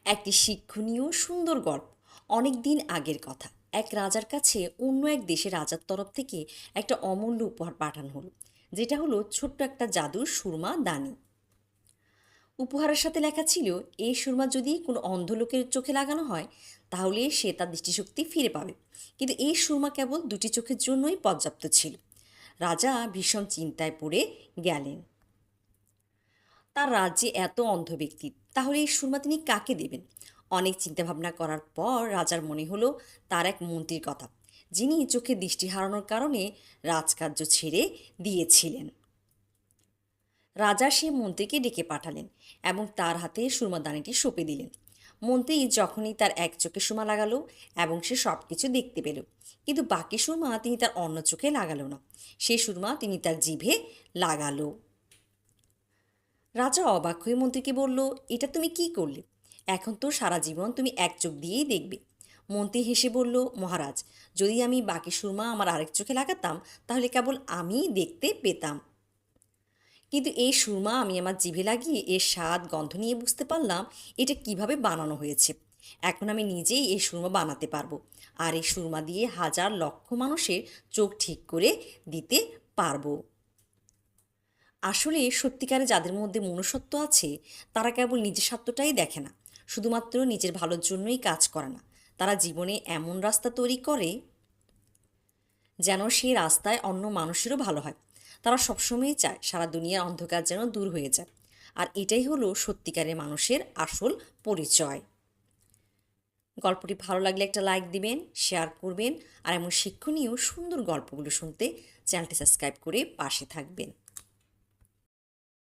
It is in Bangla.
একটি শিক্ষণীয় সুন্দর গল্প। অনেক দিন আগের কথা। এক রাজার কাছে অন্য এক দেশের রাজার তরফ থেকে একটা অমূল্য উপহার পাঠানো হলো, যেটা হলো ছোট্ট একটা জাদুর সুরমা দানি। উপহারের সাথে লেখা ছিল, এই সুরমা যদি কোনো অন্ধ লোকের চোখে লাগানো হয় তাহলে সে তার দৃষ্টিশক্তি ফিরে পাবে। কিন্তু এই সুরমা কেবল দুটি চোখের জন্যই পর্যাপ্ত ছিল। রাজা ভীষণ চিন্তায় পড়ে গেলেন। তার রাজ্যে এত অন্ধ ব্যক্তি, তাহলে এই সুরমা তিনি কাকে দেবেন? অনেক চিন্তাভাবনা করার পর রাজার মনে হলো তার এক মন্ত্রীর কথা, যিনি চোখে দৃষ্টি হারানোর কারণে রাজকার্য ছেড়ে দিয়েছিলেন। রাজা সে মন্ত্রীকে ডেকে পাঠালেন এবং তার হাতে সুরমাদানিটি সঁপে দিলেন। মন্ত্রী যখনই তার এক চোখে সুরমা লাগালো এবং সে সব কিছু দেখতে পেল, কিন্তু বাকি সুরমা তিনি তার অন্য চোখে লাগালো না। সেই সুরমা তিনি তার জিভে লাগালো। রাজা অবাক হয়ে মন্ত্রীকে বলল, এটা তুমি কি করলে? এখন তো সারা জীবন তুমি এক চোখ দিয়েই দেখবে। মন্ত্রী হেসে বলল, মহারাজ, যদি আমি বাকি সুরমা আমার আরেক চোখে লাগাতাম তাহলে কেবল আমিই দেখতে পেতাম। কিন্তু এই সুরমা আমি আমার জিভে লাগিয়ে এর স্বাদ গন্ধ নিয়ে বুঝতে পারলাম এটা কিভাবে বানানো হয়েছে। এখন আমি নিজেই এই সুরমা বানাতে পারবো, আর এই সুরমা দিয়ে হাজার লক্ষ মানুষের চোখ ঠিক করে দিতে পারবো। আসলে সত্যিকারে যাদের মধ্যে মনুষ্যত্ব আছে, তারা কেবল নিজের স্বার্থটাই দেখে না, শুধুমাত্র নিজের ভালোর জন্যই কাজ করে না। তারা জীবনে এমন রাস্তা তৈরি করে যেন সেই রাস্তায় অন্য মানুষেরও ভালো হয়। তারা সবসময়ই চায় সারা দুনিয়ার অন্ধকার যেন দূর হয়ে যায়। আর এটাই হলো সত্যিকারের মানুষের আসল পরিচয়। গল্পটি ভালো লাগলে একটা লাইক দিবেন, শেয়ার করবেন, আর এমন শিক্ষণীয় সুন্দর গল্পগুলো শুনতে চ্যানেলটি সাবস্ক্রাইব করে পাশে থাকবেন।